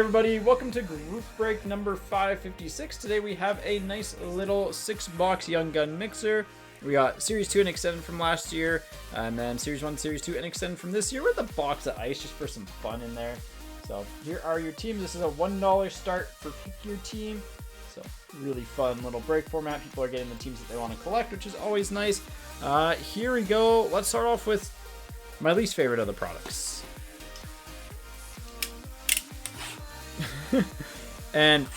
Everybody, welcome to group break number 556. Today we have a nice little 6-box Young Gun mixer. We got Series 2 and Extended from last year, and then Series 1, Series 2 and Extended from this year with a box of ice just for some fun in there. So here are your teams. This is a $1 start for pick your team. So really fun little break format. People are getting the teams that they want to collect, which is always nice. Here we go. Let's start off with my least favorite of the products. And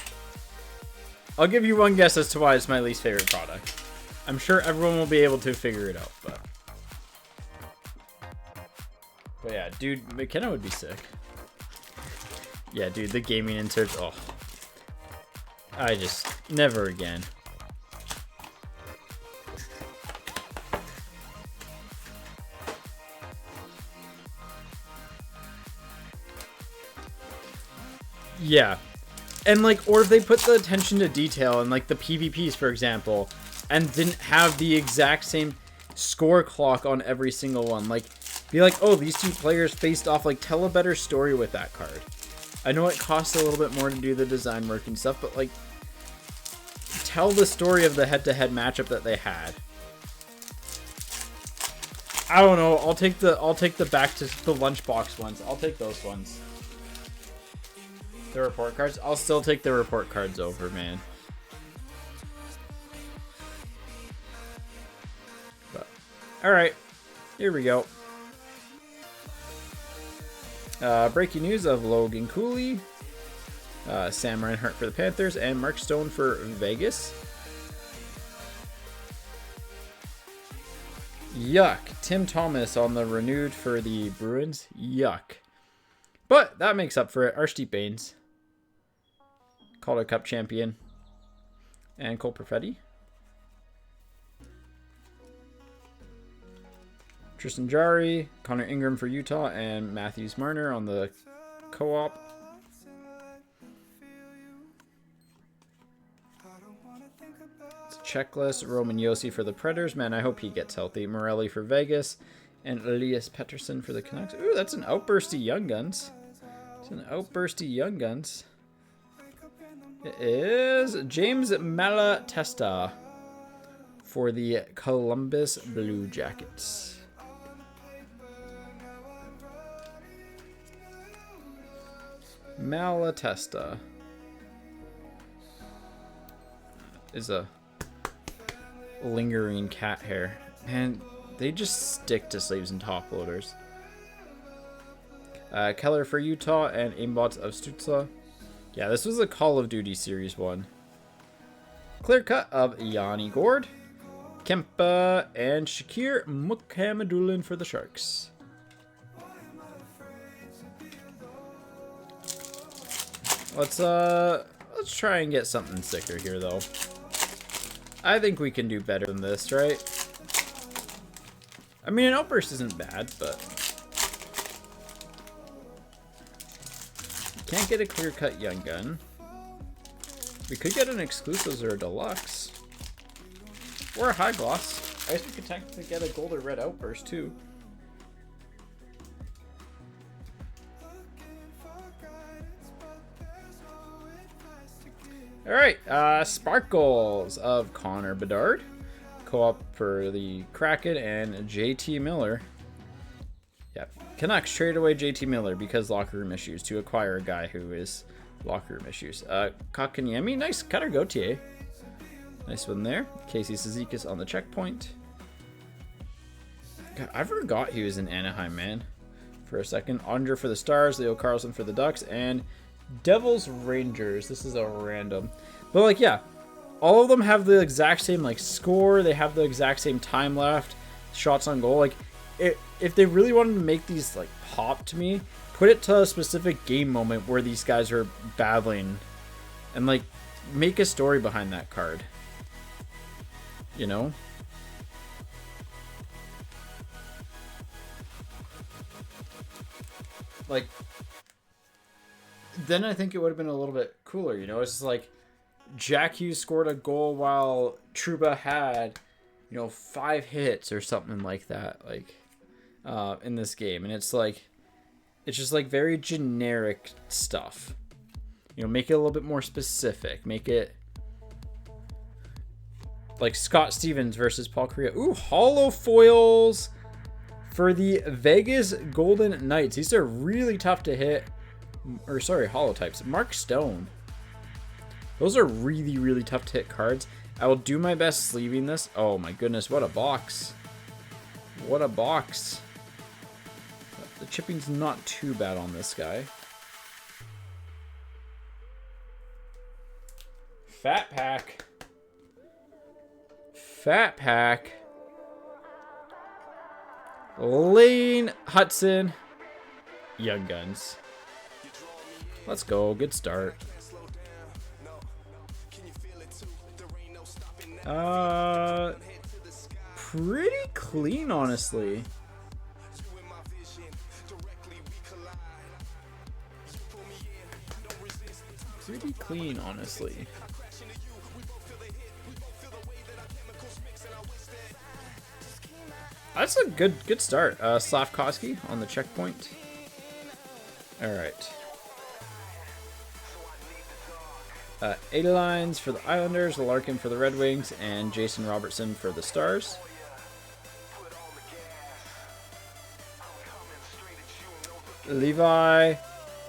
I'll give you one guess as to why it's my least favorite product. I'm sure everyone will be able to figure it out, but yeah, dude, McKenna would be sick. Yeah, dude, the gaming inserts, oh, I just, never again. Yeah. And like, or if they put the attention to detail in like the PvPs, for example, and didn't have the exact same score clock on every single one. Like, be like, oh, these two players faced off, like, tell a better story with that card. I know it costs a little bit more to do the design work and stuff, but like, tell the story of the head-to-head matchup that they had. I don't know, I'll take the back to the lunchbox ones. I'll take those ones. The report cards? I'll still take the report cards over, man. But, alright, here we go. Breaking news of Logan Cooley, Sam Reinhart for the Panthers, and Mark Stone for Vegas. Yuck. Tim Thomas on the renewed for the Bruins. Yuck. But that makes up for it. Arshdeep Bains, Calder Cup champion, and Cole Perfetti. Tristan Jarry, Connor Ingram for Utah, and Matthews Marner on the co-op. It's a checklist. Roman Josi for the Predators. Man, I hope he gets healthy. Morelli for Vegas, and Elias Pettersson for the Canucks. Ooh, that's an outbursty Young Guns. It's an outbursty Young Guns. It is James Malatesta for the Columbus Blue Jackets. Malatesta is a lingering cat hair. Man, they just stick to sleeves and top loaders. Keller for Utah, and Aimbots of Stützle. Yeah, this was a Call of Duty Series 1. Clear cut of Yanni Gord, Kempa, and Shakir Mukhamadullin for the Sharks. Let's try and get something sicker here, though. I think we can do better than this, right? I mean, an outburst isn't bad, but can't get a clear-cut Young Gun. We could get an Exclusives or a Deluxe. Or a High Gloss. I guess we could technically get a Gold or Red Outburst, too. Alright, Sparkles of Connor Bedard. Co-op for the Kraken, and JT Miller. Yep. Canucks trade away JT Miller because locker room issues to acquire a guy who is locker room issues. Kakanyemi, nice. Cutter Gauthier. Nice one there. Casey Cizikas on the checkpoint. God, I forgot he was in Anaheim, man. For a second. Andre for the Stars, Leo Carlson for the Ducks, and Devils Rangers. This is a random. But like, yeah. All of them have the exact same like score. They have the exact same time left. Shots on goal. Like, if they really wanted to make these like pop to me, put it to a specific game moment where these guys are battling, and like make a story behind that card. You know? Like, then I think it would have been a little bit cooler, you know? It's just like Jack Hughes scored a goal while Trouba had, 5 hits or something like that, like, in this game. And it's like, It's just like very generic stuff. You know, make it a little bit more specific. Make it like Scott Stevens versus Paul Kariya. Ooh, holo foils for the Vegas Golden Knights. These are really tough to hit. Or sorry, holo types. Mark Stone. Those are really, really tough to hit cards. I will do my best sleeving this. Oh my goodness, what a box. What a box. The chipping's not too bad on this guy. Fat pack. Fat pack. Lane Hudson. Young Guns. Let's go. Good start. Pretty clean, honestly. Pretty clean, honestly. That's a good start. Slavkovsky on the checkpoint. All right. Adelines for the Islanders, Larkin for the Red Wings, and Jason Robertson for the Stars. Levi,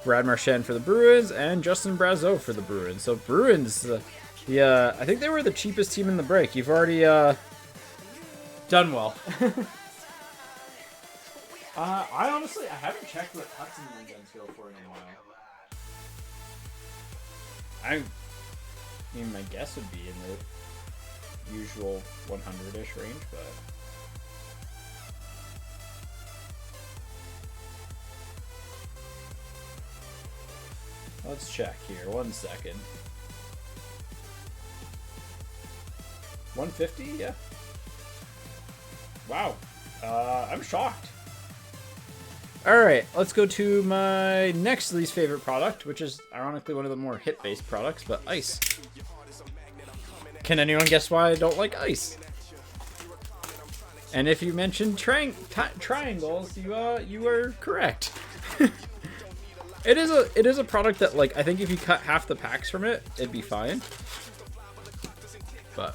Brad Marchand for the Bruins, and Justin Brazeau for the Bruins. So Bruins, I think they were the cheapest team in the break. You've already done well. I honestly, I haven't checked what Hudson and Guns go for in a while. I mean, my guess would be in the usual 100-ish range, but... Let's check here. 1 second. 150? Yeah. Wow. I'm shocked. Alright, let's go to my next least favorite product, which is ironically one of the more hit-based products, but ice. Can anyone guess why I don't like ice? And if you mentioned triangles, you are correct. It is a product that, like, I think if you cut half the packs from it, it'd be fine. But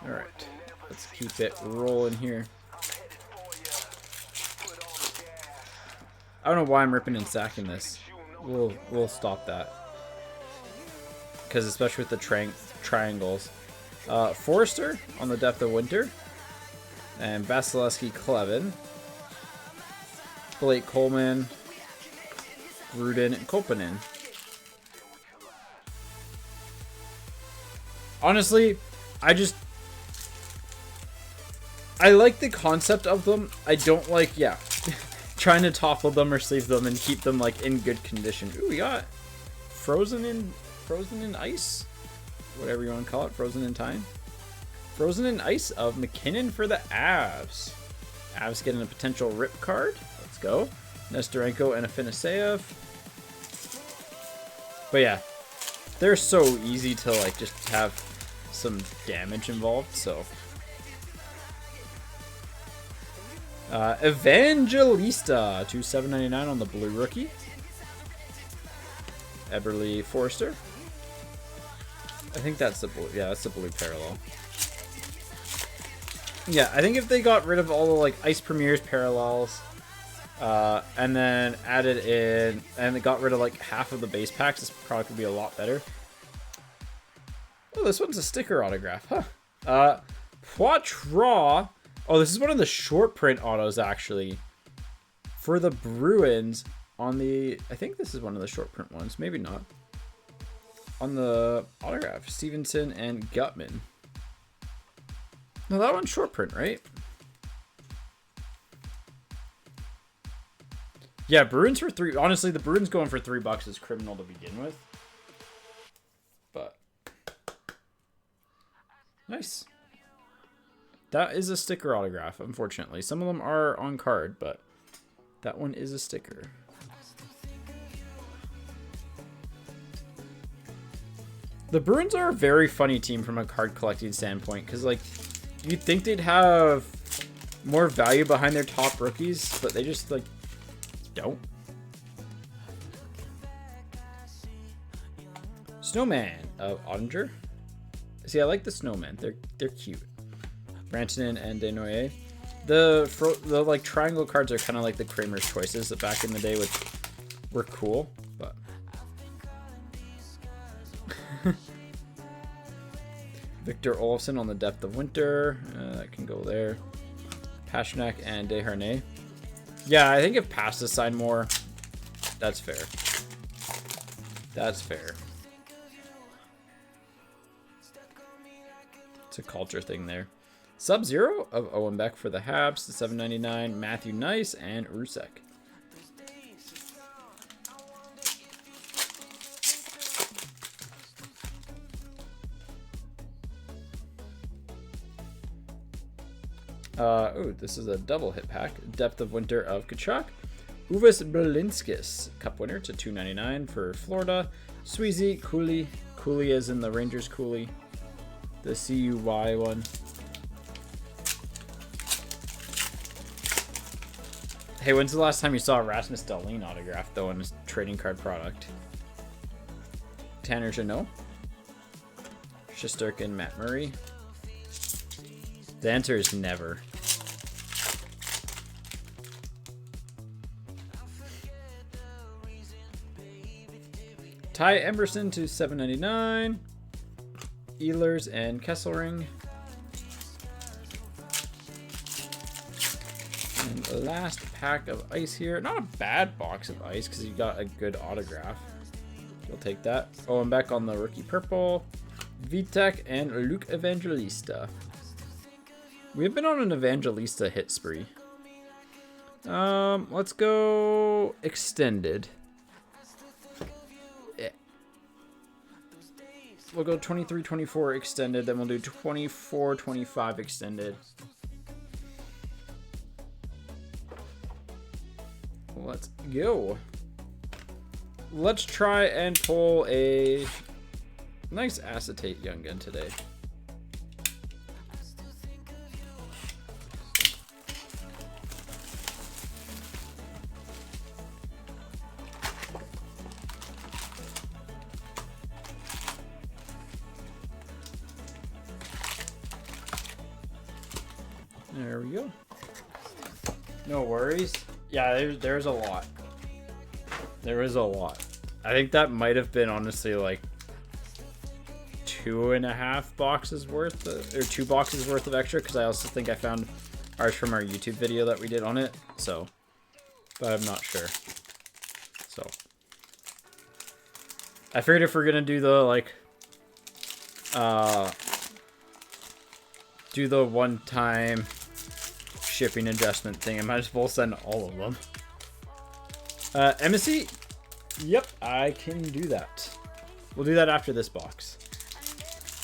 all right, let's keep it rolling here. I don't know why I'm ripping and sacking this. We'll stop that. Because especially with the triangles. Forrester on the Depth of Winter. And Vasilevsky Klevin. Blake Coleman. Gruden and Kopanen. Honestly, I like the concept of them. I don't like, trying to topple them or sleeve them and keep them like in good condition. Ooh, we got frozen in ice, whatever you want to call it. Frozen in time. Frozen in ice of McKinnon for the Avs. Avs getting a potential rip card. Let's go. Nestorenko and Afinaseyev. But yeah, they're so easy to like just have some damage involved. So. Evangelista to $7.99 on the blue rookie. Eberle Forster. I think that's the blue. Yeah, that's the blue parallel. Yeah, I think if they got rid of all the like Ice Premiers parallels, and then added in, and they got rid of like half of the base packs, this product would be a lot better. Oh, this one's a sticker autograph, huh? Poitras. Oh, this is one of the short print autos, actually. For the Bruins on the... I think this is one of the short print ones. Maybe not. On the autograph. Stevenson and Gutman. No, that one's short print, right? Yeah, Bruins for $3. Honestly, the Bruins going for $3 is criminal to begin with. But... nice. That is a sticker autograph, unfortunately. Some of them are on card, but that one is a sticker. The Bruins are a very funny team from a card collecting standpoint, because like you'd think they'd have more value behind their top rookies, but they just like don't. Snowman of Ottinger. See, I like the Snowman. They're cute. Rantanen and Desnoyers. The like triangle cards are kind of like the Kramer's choices that back in the day were cool, but Victor Olofsson on the Depth of Winter. That can go there. Pasternak and Desharnais. Yeah, I think if Pasta signed more, that's fair. That's fair. It's a culture thing there. Sub-Zero of Owen Beck for the Habs to $7.99. Matthew Nice and Rusek. Oh, this is a double hit pack. Depth of Winter of Kachuk. Uvis Belinskis, Cup winner to $2.99 for Florida. Sweezy, Cooley. Cooley is in the Rangers Cooley. The CUY one. Hey, when's the last time you saw a Rasmus Dahlin autograph, though, in a trading card product? Tanner Janot. Shesterkin, Matt Murray. The answer is never. Ty Emberson to $7.99. Ehlers and Kesselring. And the last pack of ice here. Not a bad box of ice because you got a good autograph. You'll take that. Oh, I'm back on the rookie purple. Vitek and Luke Evangelista. We've been on an Evangelista hit spree. Let's go extended. Yeah. We'll go 23-24 extended, then we'll do 24-25 extended. Let's go. Let's try and pull a nice acetate young gun today. There we go. No worries. Yeah, there's a lot. There is a lot. I think that might have been honestly like 2.5 boxes worth or 2 boxes worth of extra, because I also think I found ours from our YouTube video that we did on it. So, but I'm not sure. So, I figured if we're gonna do the like, do the one-time shipping adjustment thing, I might as well send all of them. Embassy, yep, I can do that. We'll do that after this box.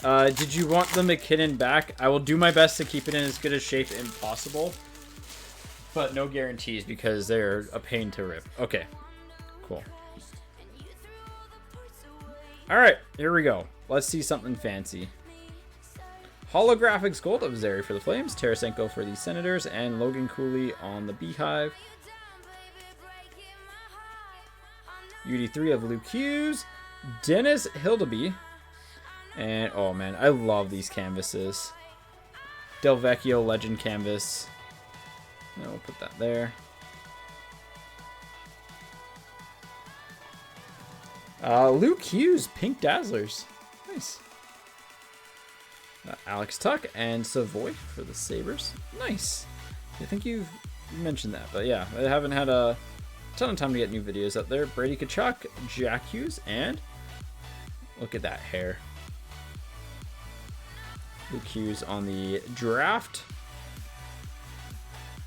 Did you want the McKinnon back? I will do my best to keep it in as good a shape as possible, but no guarantees because they're a pain to rip. Okay, cool. All right, here we go. Let's see something fancy. Holographics Gold of Zary for the Flames, Tarasenko for the Senators, and Logan Cooley on the Beehive. UD3 of Luke Hughes, Dennis Hildeby, and oh man, I love these canvases. Del Vecchio Legend Canvas. No, we'll put that there. Luke Hughes, Pink Dazzlers. Nice. Alex Tuck and Savoy for the Sabres. Nice. I think you've mentioned that, but yeah, I haven't had a ton of time to get new videos up there. Brady Tkachuk, Jack Hughes, and look at that hair. Luke Hughes on the draft.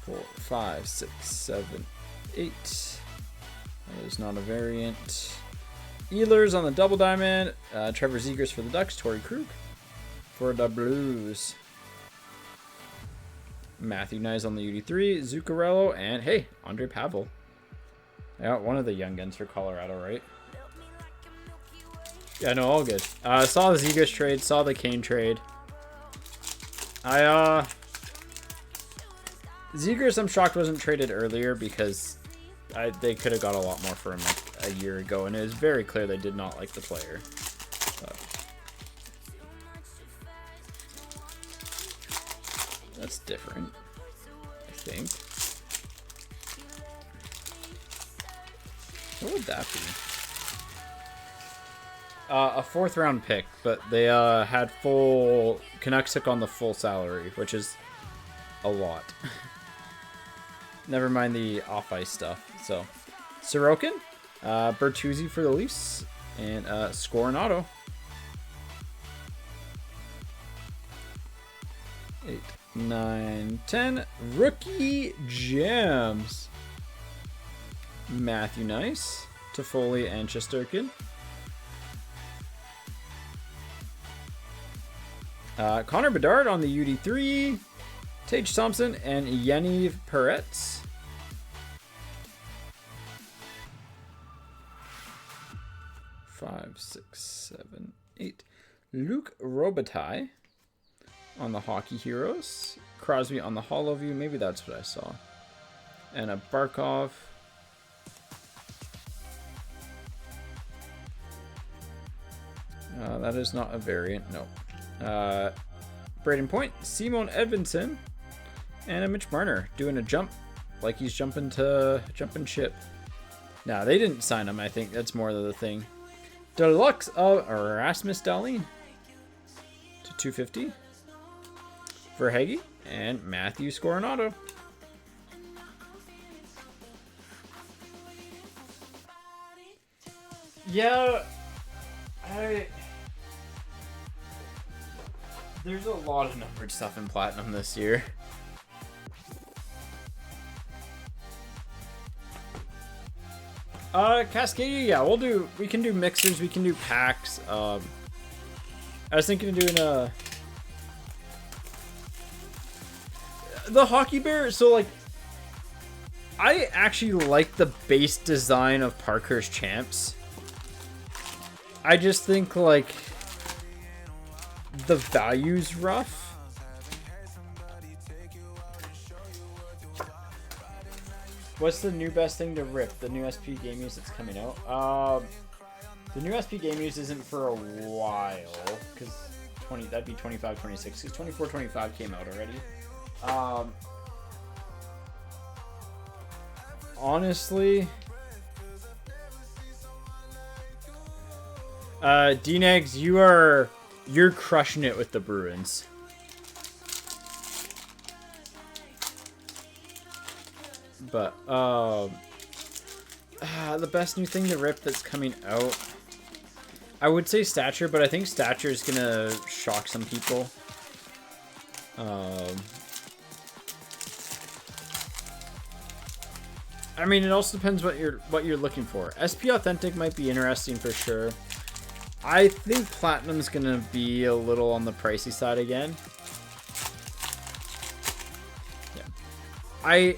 4, 5, 6, 7, 8. That is not a variant. Ehlers on the double diamond. Trevor Zegras for the Ducks. Torrey Krug for the Blues. Matthew Nyes on the UD3. Zuccarello. And hey, Andre Pavel. I got one of the young guns for Colorado, right? Yeah, no, all good. Saw the Zegers trade, saw the Kane trade. Zegers, I'm shocked wasn't traded earlier because they could have got a lot more for him like a year ago, and it was very clear they did not like the player. That's different, I think. What would that be? A 4th round pick, but they had full... Canucks took on the full salary, which is a lot. Never mind the off-ice stuff. So, Sorokin, Bertuzzi for the Leafs, and Scoronado. 8, 9, 10. Rookie Gems. Matthew Nice, Toffoli, and Shesterkin. Connor Bedard on the UD3. Tage Thompson and Yaniv Peretz. Five, 6, 7, 8. Luke Robitaille on the Hockey Heroes. Crosby on the HoloView. Maybe that's what I saw. And a Barkov. That is not a variant. No. Braden Point, Simon Edvinsson, and a Mitch Marner doing a jump like he's jumping ship. Nah, they didn't sign him. I think that's more of the thing. Deluxe of Rasmus Dahlin to 250 for Heggie and Matthew Scoronado. Yeah, there's a lot of numbered stuff in Platinum this year. Cascadia, yeah, we can do mixers, we can do packs. I was thinking of doing the Hockey Bear, so like, I actually like the base design of Parker's Champs. I just think like the value's rough. What's the new best thing to rip? The new SP game use that's coming out. The new SP game use isn't for a while because that'd be 25, 26. Because 24, 25 came out already. Honestly, D-Nags, you're crushing it with the Bruins. But the best new thing to rip that's coming out, I would say Stature, but I think Stature is gonna shock some people. I mean, it also depends what you're looking for. SP Authentic might be interesting for sure. I think Platinum's gonna be a little on the pricey side again. Yeah.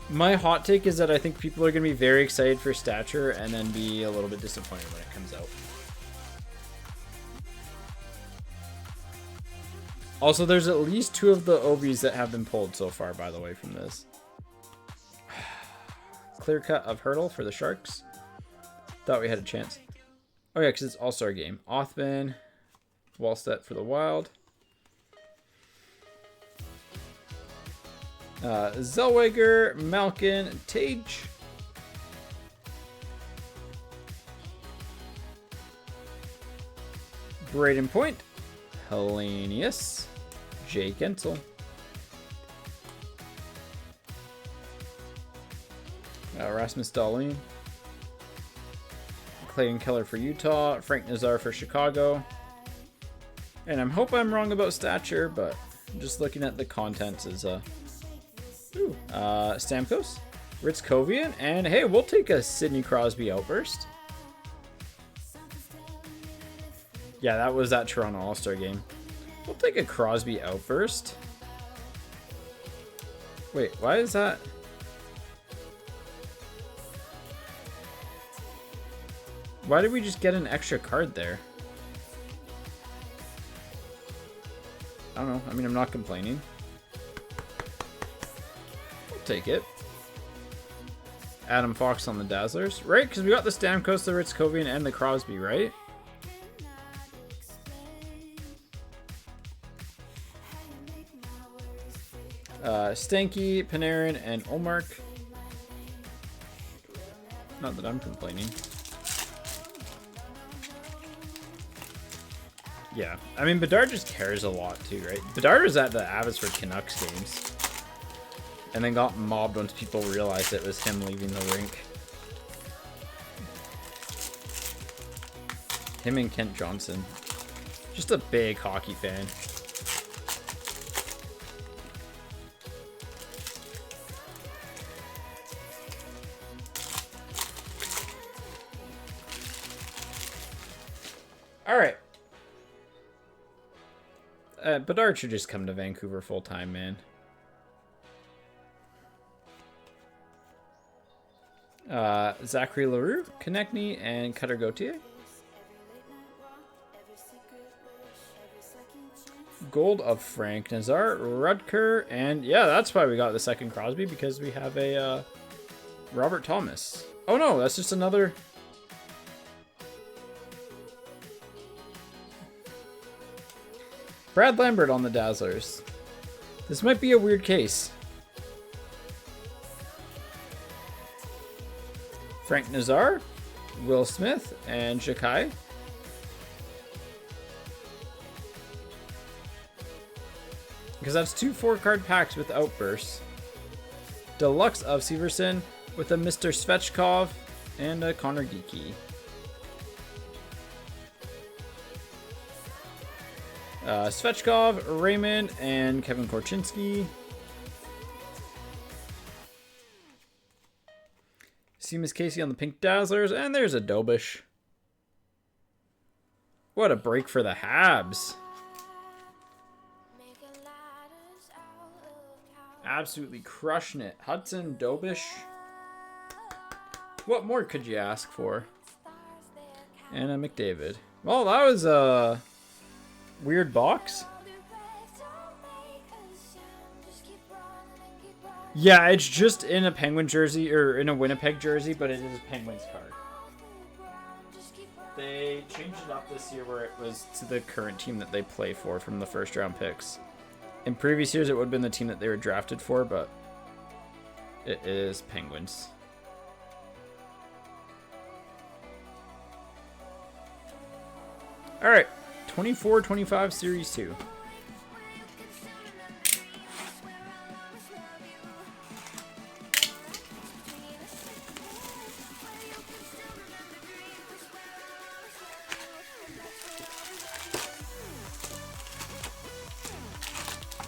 My hot take is that I think people are gonna be very excited for Stature and then be a little bit disappointed when it comes out. Also, there's at least 2 of the OVs that have been pulled so far, by the way, from this. Clear cut of Hurdle for the Sharks. Thought we had a chance. Oh yeah, because it's All-Star game. Othman, Wallstedt for the Wild. Zellweger, Malkin, Tage. Braden Point, Hellenius, Jake Ensel. Rasmus Dahlin. Clayton Keller for Utah. Frank Nazar for Chicago. And I hope I'm wrong about Stature, but just looking at the contents is Stamkos, Ritzkovian, and hey, we'll take a Sidney Crosby outburst. Yeah, that was that Toronto All-Star game. We'll take a Crosby outburst. Wait, why is that? Why did we just get an extra card there? I don't know. I mean, I'm not complaining. I'll take it. Adam Fox on the Dazzlers. Right, because we got the Stamkos, the Ritzkovian, and the Crosby, right? Stanky, Panarin, and Olmark. Not that I'm complaining. Yeah, I mean, Bedard just cares a lot too, right? Bedard was at the Abbotsford Canucks games. And then got mobbed once people realized it was him leaving the rink. Him and Kent Johnson. Just a big hockey fan. All right. Bedard should just come to Vancouver full time, man. Zachary Leroux, Konechny, and Cutter Gauthier. Gold of Frank Nazar, Rutger, and yeah, that's why we got the second Crosby, because we have a Robert Thomas. Oh no, that's just another. Brad Lambert on the Dazzlers. This might be a weird case. Frank Nazar, Will Smith, and Shakai. Because that's 2 4-card packs with Outbursts. Deluxe of Severson with a Mr. Svechkov and a Connor Geeky. Svechkov, Raymond, and Kevin Korchinski. Seamus Casey on the Pink Dazzlers, and there's a Dobish. What a break for the Habs. Absolutely crushing it. Hudson, Dobish. What more could you ask for? And a McDavid. Well, that was a weird box. Yeah, it's just in a Penguin jersey, or in a Winnipeg jersey, but it is a Penguins card. They changed it up this year where it was to the current team that they play for from the first round picks. In previous years, it would have been the team that they were drafted for, but it is Penguins. All right, 24-25 Series 2.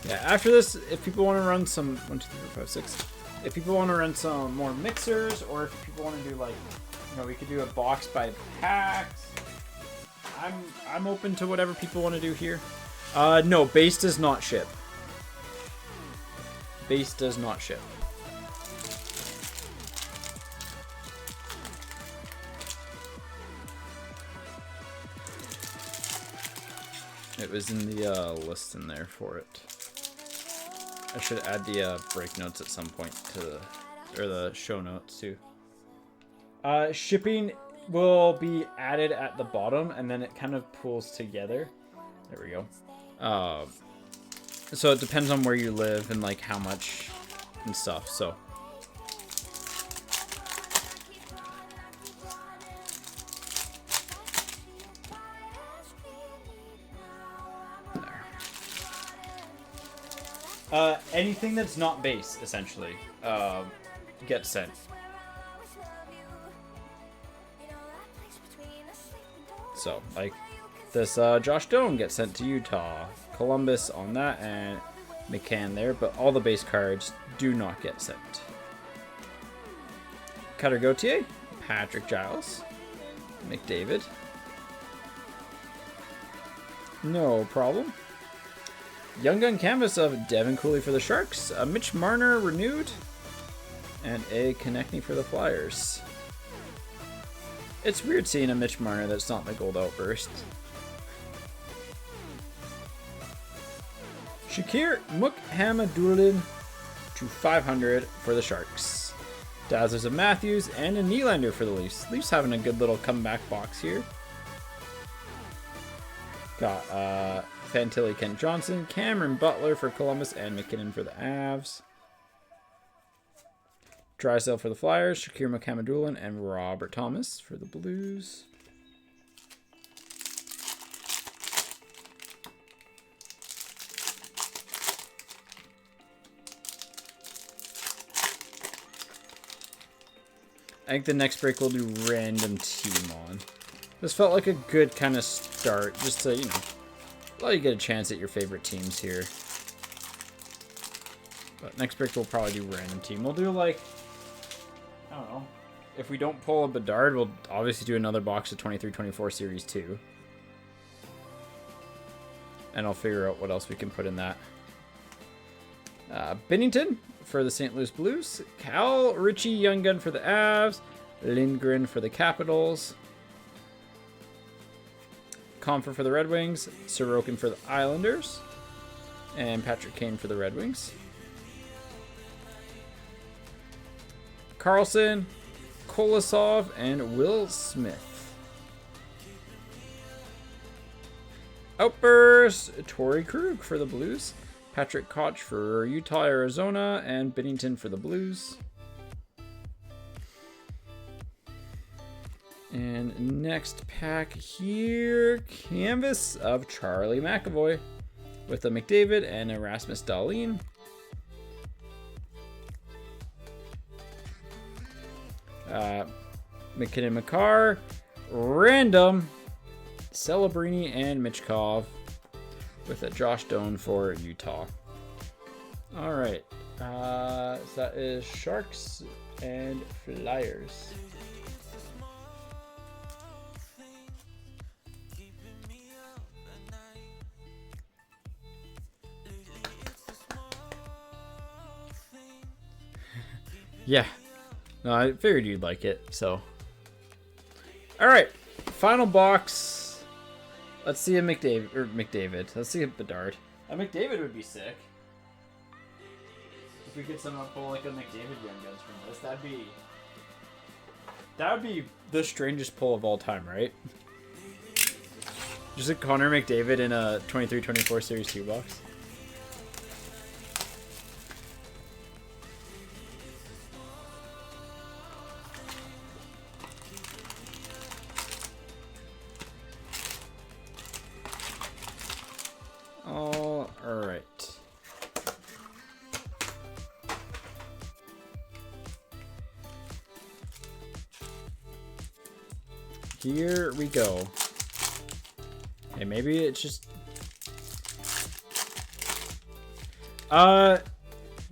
Yeah, after this, if people want to run some 1, 2, 3, 4, 5, 6, if people want to run some more mixers, or if people want to do, like, you know, we could do a box by packs. I'm open to whatever people want to do here. No, base does not ship. Base does not ship. It was in the list in there for it. I should add the break notes at some point to or the show notes too. Shipping will be added at the bottom, and then it kind of pulls together. There we go. So it depends on where you live and like how much and stuff. So. Anything that's not base, essentially, gets sent. So, like, this Josh Doan gets sent to Utah, Columbus on that, and McCann there, but all the base cards do not get sent. Cutter Gauthier, Patrick Giles, McDavid. No problem. Young Gun Canvas of Devin Cooley for the Sharks, Mitch Marner renewed, and a Konechny for the Flyers. It's weird seeing a Mitch Marner that's not the gold outburst. Shakir Mukhamadulin to 500 for the Sharks. Dazzlers of Matthews and a Nylander for the Leafs. Leafs having a good little comeback box here. Got Fantilli Kent Johnson, Cameron Butler for Columbus, and McKinnon for the Avs. Drysdale for the Flyers, Shakir Mukhamadulin, and Robert Thomas for the Blues. I think the next break we'll do random team on. This felt like a good kind of start, just to, you know, let you get a chance at your favorite teams here. But next break we'll probably do random team. We'll do like, I don't know. If we don't pull a Bedard, we'll obviously do another box of 23-24 Series 2. And I'll figure out what else we can put in that. Binnington for the St. Louis Blues. Cal Ritchie Young Gun for the Avs. Lindgren for the Capitals. Comfer for the Red Wings. Sorokin for the Islanders. And Patrick Kane for the Red Wings. Carlson, Kolosov, and Will Smith. Outburst, Torrey Krug for the Blues. Patrick Koch for Utah, Arizona, and Binnington for the Blues. And next pack here, canvas of Charlie McAvoy with a McDavid and Erasmus Dahlin. McKinnon Makar, random, Celebrini and Michkov with a Josh Doan for Utah. All right, so that is Sharks and Flyers. Yeah. No, I figured you'd like it, so. All right, final box. Let's see a McDavid. Let's see a Bedard. A McDavid would be sick. If we could somehow pull like a McDavid Young Guns from this, that would be the strangest pull of all time, right? Just a Connor McDavid in a 23-24 Series 2 box. All right. Here we go. Hey, maybe it's just...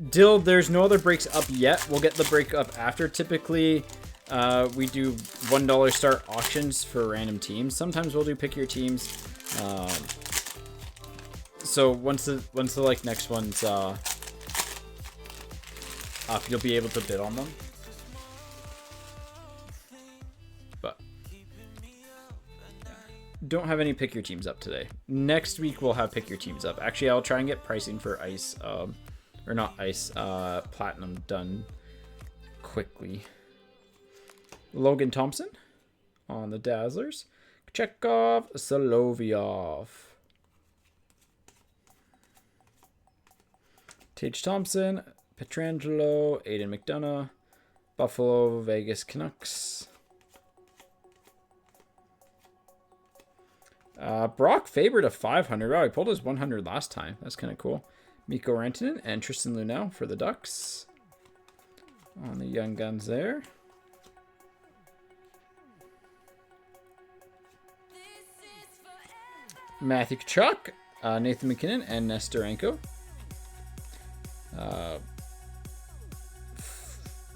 Dill, there's no other breaks up yet. We'll get the break up after. Typically, we do $1 start auctions for random teams. Sometimes we'll do pick your teams. So once the like next one's up, you'll be able to bid on them. But don't have any pick your teams up today. Next week we'll have pick your teams up. Actually, I'll try and get pricing for ice, or not ice, platinum done quickly. Logan Thompson on the Dazzlers. Chekhov, Solovyov. Tage Thompson, Pietrangelo, Aiden McDonough, Buffalo, Vegas Canucks. Brock Faber to 500. Oh, he pulled his 100 last time. That's kind of cool. Mikko Rantanen and Tristan Lunel for the Ducks. On the Young Guns there. Matthew Tkachuk, Nathan McKinnon, and Nestorenko.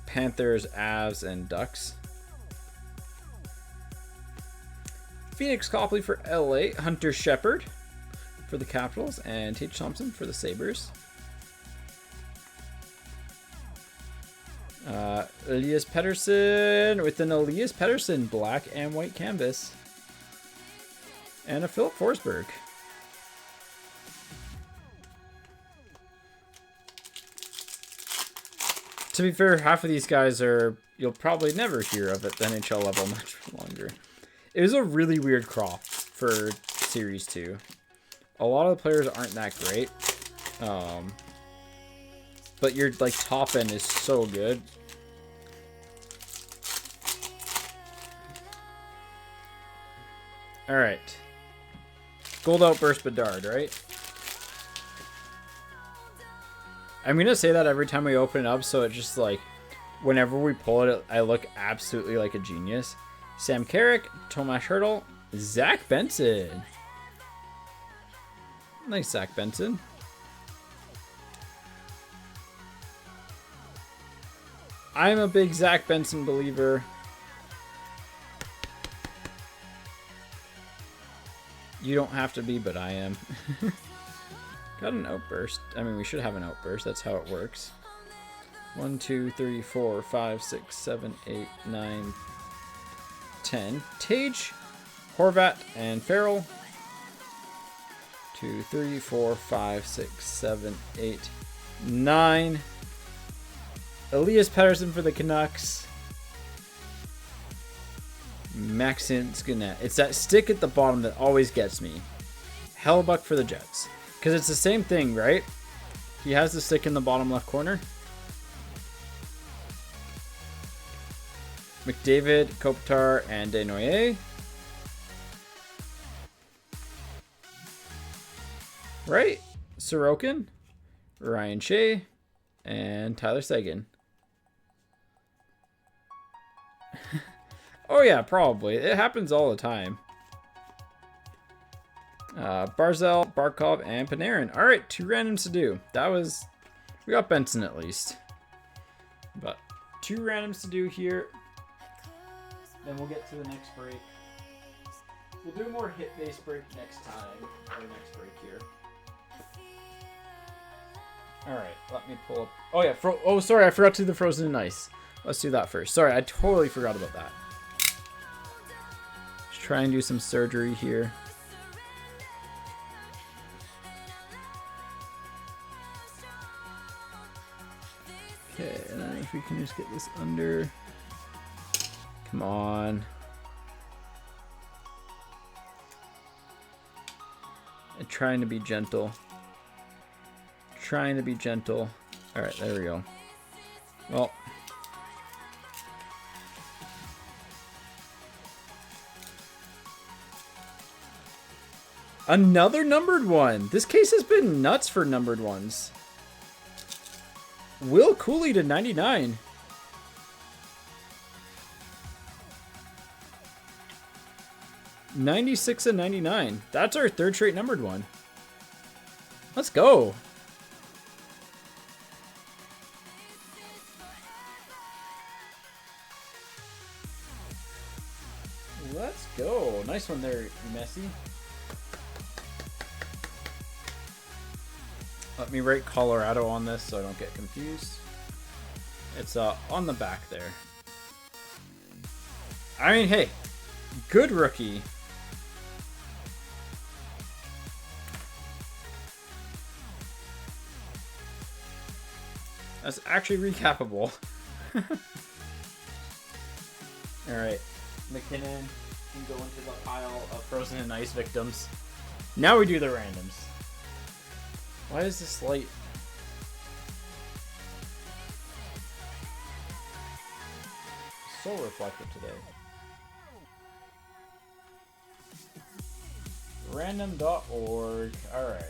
Panthers, Avs, and Ducks. Phoenix Copley for LA. Hunter Shepard for the Capitals. And Tage Thompson for the Sabres. Elias Pettersson with an Elias Pettersson black and white canvas. And a Philip Forsberg. To be fair, half of these guys you'll probably never hear of at the NHL level much longer. It was a really weird crop for Series 2. A lot of the players aren't that great. But your like top end is so good. All right. Gold Outburst Bedard, right? I'm going to say that every time we open it up, so it's just like, whenever we pull it, I look absolutely like a genius. Sam Carrick, Tomas Hertl, Zach Benson. Nice Zach Benson. I'm a big Zach Benson believer. You don't have to be, but I am. Got an outburst. I mean, we should have an outburst. That's how it works. 1, 2, 3, 4, 5, 6, 7, 8, 9, 10. Tage, Horvat, and Farrell. 2, 3, 4, 5, 6, 7, 8, 9. Elias Pettersson for the Canucks. Maxim Skinnet. It's that stick at the bottom that always gets me. Hellebuck for the Jets. Because it's the same thing, right? He has the stick in the bottom left corner. McDavid, Kopitar, and Desnoyers. Right? Sorokin, Ryan Shea, and Tyler Seguin. Oh yeah, probably. It happens all the time. Barzell, Barkov, and Panarin. All right, 2 randoms to do. We got Benson at least. But 2 randoms to do here. Then we'll get to the next break. We'll do a more hit-based break next time. Or next break here. All right, let me pull up. Oh yeah, oh sorry, I forgot to do the Frozen in Ice. Let's do that first. Sorry, I totally forgot about that. Let's try and do some surgery here. Okay, and then if we can just get this under. Come on. I'm trying to be gentle. Trying to be gentle. Alright, there we go. Well. Another numbered one. This case has been nuts for numbered ones. Will Cooley to 99. $96 and 99. That's our 3rd straight numbered one. Let's go. Let's go. Nice one there, Messi. Let me write Colorado on this so I don't get confused. It's on the back there. I mean, hey, good rookie. That's actually recapable. Alright, McKinnon can go into the pile of Frozen in Ice victims. Now we do the randoms. Why is this light? So reflective today. Random.org. Alright.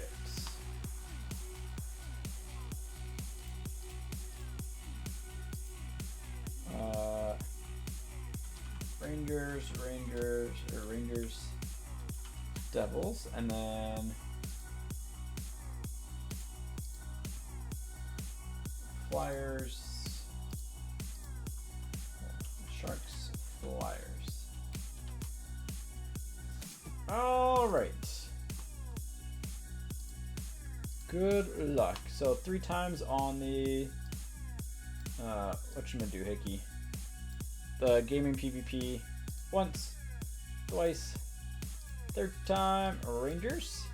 Rangers, Devils, and then Flyers, Sharks, Flyers. All right. Good luck. So 3 times on the what you gonna do, Hickey? The gaming PvP. Once, twice, 3rd time, Rangers.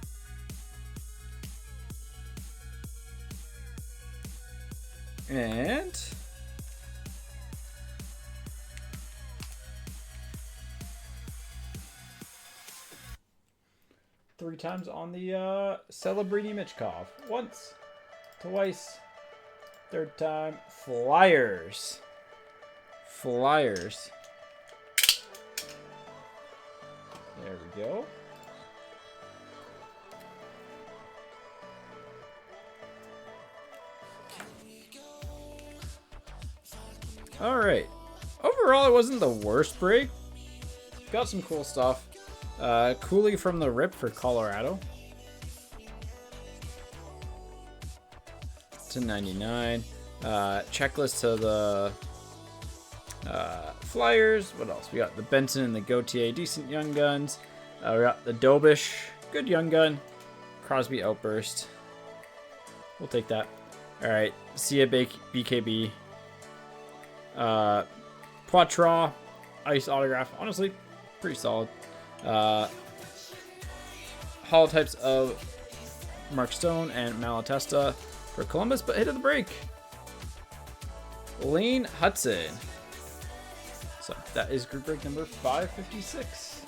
And 3 times on the Celebrini Michkov. Once, twice, 3rd time. Flyers. Flyers. There we go. All right. Overall, it wasn't the worst break. Got some cool stuff. Cooley from the Rip for Colorado. To 99. Checklist to the Flyers. What else? We got the Benson and the Gautier, decent young guns. We got the Dobish, good young gun. Crosby Outburst. We'll take that. All right. See ya, BKB. Poitras, ice autograph. Honestly, pretty solid. Holotypes of Mark Stone and Malatesta for Columbus, but hit of the break. Lane Hudson. So that is group break number 556.